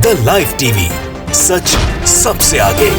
The live TV, सच सबसे आगे।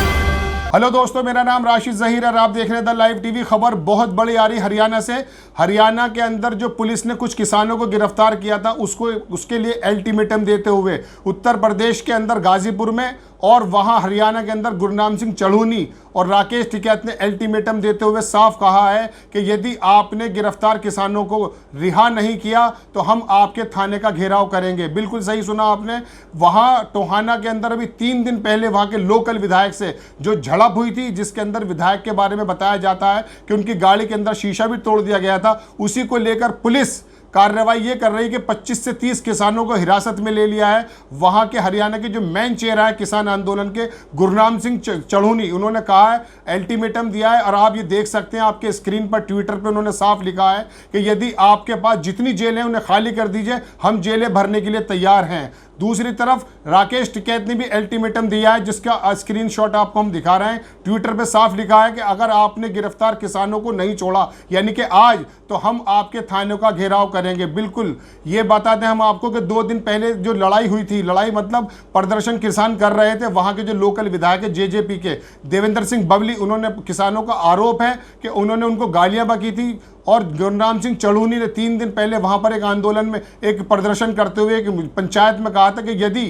Hello दोस्तों, मेरा नाम राशिद जहीर और आप देख रहे हैं द लाइव टीवी। खबर बहुत बड़ी आ रही हरियाणा से। हरियाणा के अंदर जो पुलिस ने कुछ किसानों को गिरफ्तार किया था उसके लिए अल्टीमेटम देते हुए उत्तर प्रदेश के अंदर गाजीपुर में और वहां हरियाणा के अंदर गुरनाम सिंह चढ़ूनी और राकेश टिकैत ने अल्टीमेटम देते हुए साफ कहा है कि यदि आपने गिरफ्तार किसानों को रिहा नहीं किया तो हम आपके थाने का घेराव करेंगे। बिल्कुल सही सुना आपने। वहां टोहाना के अंदर अभी 3 दिन पहले वहां के लोकल विधायक से जो झड़प हुई थी, जिसके अंदर विधायक के बारे में बताया जाता है कि उनकी गाड़ी के अंदर शीशा भी तोड़ दिया गया था, उसी को लेकर पुलिस कार्रवाई ये कर रही है कि 25 से 30 किसानों को हिरासत में ले लिया है। वहां के हरियाणा के जो मेन चेहरा है किसान आंदोलन के, गुरनाम सिंह चढ़ूनी, उन्होंने कहा है, अल्टीमेटम दिया है। और आप ये देख सकते हैं आपके स्क्रीन पर, ट्विटर पे उन्होंने साफ लिखा है कि यदि आपके पास जितनी जेलें उन्हें खाली कर दीजिए, हम जेलें भरने के लिए तैयार हैं। दूसरी तरफ राकेश टिकैत ने भी अल्टीमेटम दिया है, जिसका स्क्रीनशॉट आपको हम दिखा रहे हैं। ट्विटर पे साफ लिखा है कि अगर आपने गिरफ्तार किसानों को नहीं छोड़ा, यानी कि आज, तो हम आपके थानों का घेराव करेंगे। बिल्कुल ये बता दें हम आपको कि 2 दिन पहले जो लड़ाई हुई थी, लड़ाई मतलब प्रदर्शन किसान कर रहे थे, वहां के जो लोकल विधायक है जेजेपी के देवेंद्र सिंह बबली, उन्होंने किसानों का आरोप है कि उन्होंने उनको गालियां बकी थी। और गुरनाम सिंह चढ़ूनी ने 3 दिन पहले वहां पर एक आंदोलन में एक प्रदर्शन करते हुए एक पंचायत में कहा था कि यदि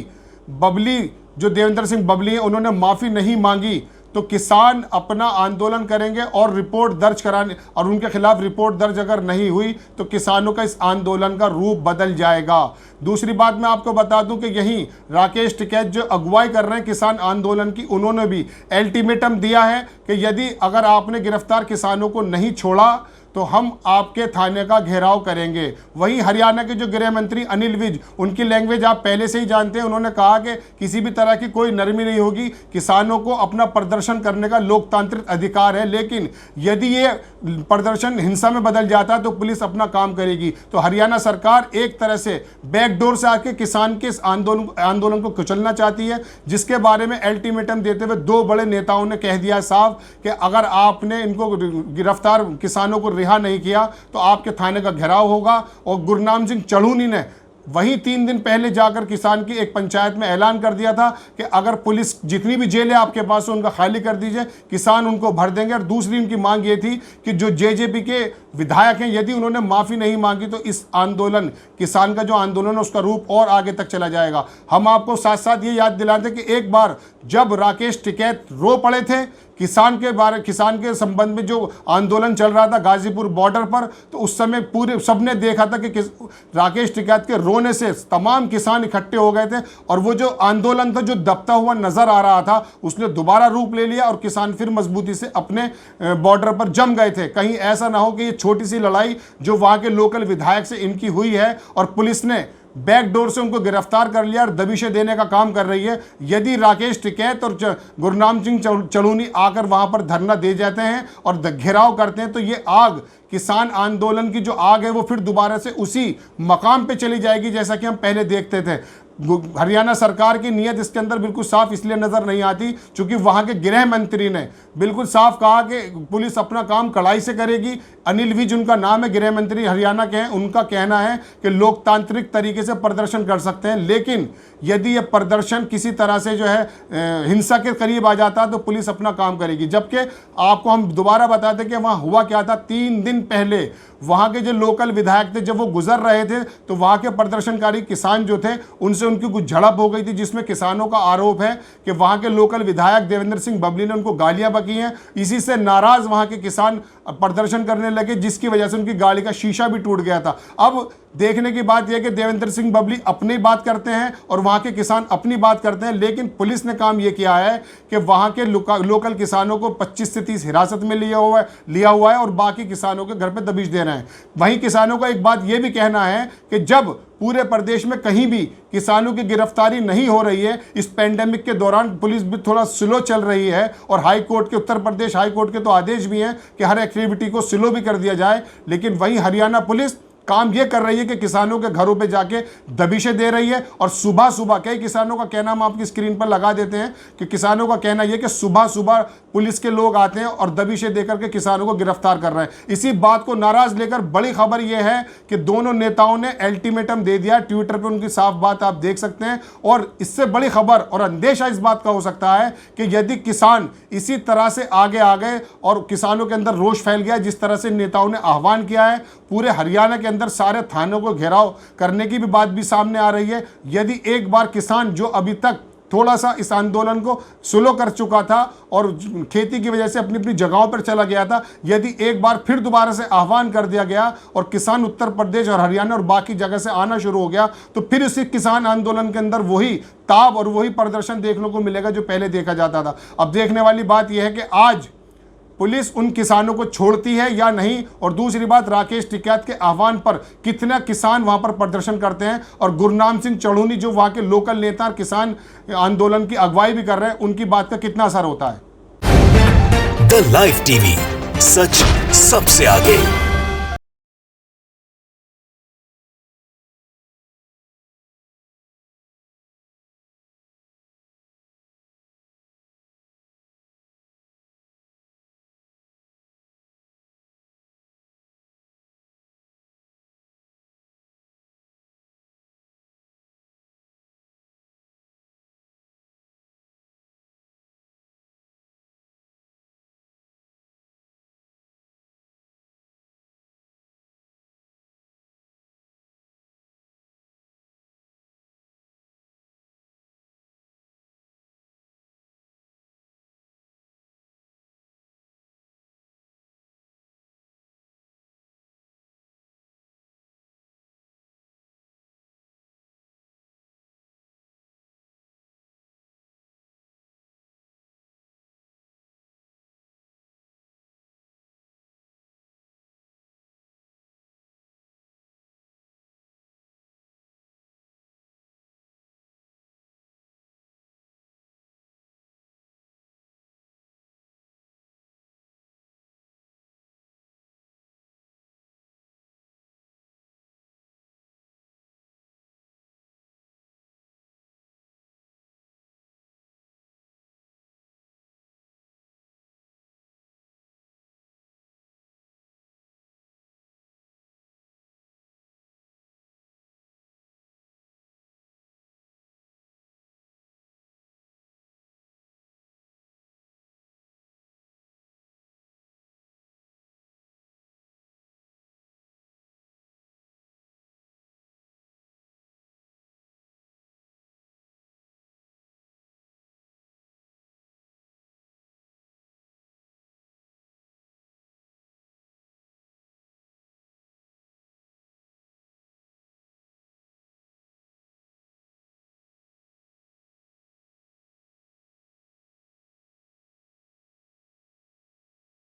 बबली, जो देवेंद्र सिंह बबली हैं, उन्होंने माफ़ी नहीं मांगी तो किसान अपना आंदोलन करेंगे और रिपोर्ट दर्ज कराने, और उनके खिलाफ रिपोर्ट दर्ज अगर नहीं हुई तो किसानों का इस आंदोलन का रूप बदल जाएगा। दूसरी बात मैं आपको बता दूं कि यहीं राकेश टिकैत जो अगुवाई कर रहे हैं किसान आंदोलन की, उन्होंने भी अल्टीमेटम दिया है कि यदि अगर आपने गिरफ्तार किसानों को नहीं छोड़ा तो हम आपके थाने का घेराव करेंगे। वहीं हरियाणा के जो गृह मंत्री अनिल विज, उनकी लैंग्वेज आप पहले से ही जानते हैं। उन्होंने कहा कि किसी भी तरह की कोई नरमी नहीं होगी, किसानों को अपना प्रदर्शन करने का लोकतांत्रिक अधिकार है, लेकिन यदि ये प्रदर्शन हिंसा में बदल जाता है तो पुलिस अपना काम करेगी। तो हरियाणा सरकार एक तरह से बैकडोर से आके किसान के इस आंदोलन को कुचलना चाहती है, जिसके बारे में अल्टीमेटम देते हुए 2 बड़े नेताओं ने कह दिया साफ कि अगर आपने इनको गिरफ्तार किसानों को रिहा नहीं किया तो आपके थाने का घेराव होगा। और गुरनाम सिंह चढ़ूनी ने वहीं 3 दिन पहले जाकर किसान की एक पंचायत में ऐलान कर दिया था कि अगर पुलिस जितनी भी जेलें आपके पास है उनका खाली कर दीजिए, किसान उनको भर देंगे। और दूसरी उनकी मांग ये थी कि जो जेजेपी के विधायक हैं, यदि उन्होंने माफ़ी नहीं मांगी तो इस आंदोलन, किसान का जो आंदोलन है, उसका रूप और आगे तक चला जाएगा। हम आपको साथ साथ ये याद दिलाते हैं कि एक बार जब राकेश टिकैत रो पड़े थे किसान के संबंध में जो आंदोलन चल रहा था गाजीपुर बॉर्डर पर, तो उस समय पूरे सबने देखा था कि राकेश टिकैत के रोने से तमाम किसान इकट्ठे हो गए थे और वो जो आंदोलन था जो दबता हुआ नजर आ रहा था, उसने दोबारा रूप ले लिया और किसान फिर मजबूती से अपने बॉर्डर पर जम गए थे। कहीं ऐसा ना हो कि ये छोटी सी लड़ाई जो वहां के लोकल विधायक से इनकी हुई है और पुलिस ने बैकडोर से उनको गिरफ्तार कर लिया और दबिशें देने का काम कर रही है। यदि राकेश टिकैत और गुरनाम सिंह चढ़ूनी आकर वहां पर धरना दे जाते हैं और घेराव करते हैं तो ये आग, किसान आंदोलन की जो आग है, वो फिर दोबारा से उसी मकाम पे चली जाएगी जैसा कि हम पहले देखते थे। हरियाणा सरकार की नीयत इसके अंदर बिल्कुल साफ इसलिए नजर नहीं आती क्योंकि वहां के गृह मंत्री ने बिल्कुल साफ कहा कि पुलिस अपना काम कड़ाई से करेगी। अनिल विज उनका नाम है, गृह मंत्री हरियाणा के हैं। उनका कहना है कि लोकतांत्रिक तरीके से प्रदर्शन कर सकते हैं, लेकिन यदि यह प्रदर्शन किसी तरह से जो है हिंसा के करीब आ जाता है तो पुलिस अपना काम करेगी। जबकि आपको हम दोबारा बताते कि वहाँ हुआ क्या था। 3 दिन पहले वहाँ के जो लोकल विधायक थे, जब वो गुजर रहे थे तो वहाँ के प्रदर्शनकारी किसान जो थे उनसे उनकी कुछ झड़प हो गई थी, जिसमें किसानों का आरोप है कि वहाँ के लोकल विधायक देवेंद्र सिंह बबली ने उनको गालियाँ बकी हैं। इसी से नाराज वहाँ के किसान प्रदर्शन करने लगे, जिसकी वजह से उनकी गाड़ी का शीशा भी टूट गया था। अब देखने की बात यह कि देवेंद्र सिंह बबली अपनी बात करते हैं और वहाँ के किसान अपनी बात करते हैं, लेकिन पुलिस ने काम यह किया है कि वहाँ के लोकल किसानों को 25 से 30 हिरासत में लिया हुआ है और बाकी किसानों के घर पे दबिश दे रहे हैं। वहीं किसानों का एक बात यह भी कहना है कि जब पूरे प्रदेश में कहीं भी किसानों की गिरफ्तारी नहीं हो रही है, इस पेंडेमिक के दौरान पुलिस भी थोड़ा स्लो चल रही है और हाई कोर्ट के, उत्तर प्रदेश हाई कोर्ट के तो आदेश भी हैं कि हर एक्टिविटी को स्लो भी कर दिया जाए, लेकिन वहीं हरियाणा पुलिस काम ये कर रही है कि किसानों के घरों पे जाके दबिशें दे रही है। और सुबह सुबह कई किसानों का कहना हम आपकी स्क्रीन पर लगा देते हैं कि किसानों का कहना यह कि सुबह सुबह पुलिस के लोग आते हैं और दबिशें देकर के किसानों को गिरफ्तार कर रहे हैं। इसी बात को नाराज लेकर बड़ी खबर यह है कि दोनों नेताओं ने अल्टीमेटम दे दिया। ट्विटर पर उनकी साफ बात आप देख सकते हैं। और इससे बड़ी खबर और अंदेशा इस बात का हो सकता है कि यदि किसान इसी तरह से आगे आ गए और किसानों के अंदर रोष फैल गया, जिस तरह से नेताओं ने आह्वान किया है, पूरे हरियाणा के अंदर सारे थानों को घेराव करने की भी बात भी सामने आ रही है। यदि एक बार किसान जो अभी तक थोड़ा सा इस आंदोलन को स्लो कर चुका था और खेती की वजह से अपनी अपनी जगहों पर चला गया था, यदि एक बार फिर दोबारा से आह्वान कर दिया गया और किसान उत्तर प्रदेश और हरियाणा और बाकी जगह से आना शुरू हो गया, तो फिर इसी किसान आंदोलन के अंदर वही ताब और वही प्रदर्शन देखने को मिलेगा जो पहले देखा जाता था। अब देखने वाली बात यह है कि आज पुलिस उन किसानों को छोड़ती है या नहीं, और दूसरी बात राकेश टिकैत के आह्वान पर कितना किसान वहां पर प्रदर्शन करते हैं, और गुरनाम सिंह चढ़ूनी जो वहां के लोकल नेता किसान आंदोलन की अगुवाई भी कर रहे हैं, उनकी बात का कितना असर होता है। द लाइव टीवी, सच सबसे आगे।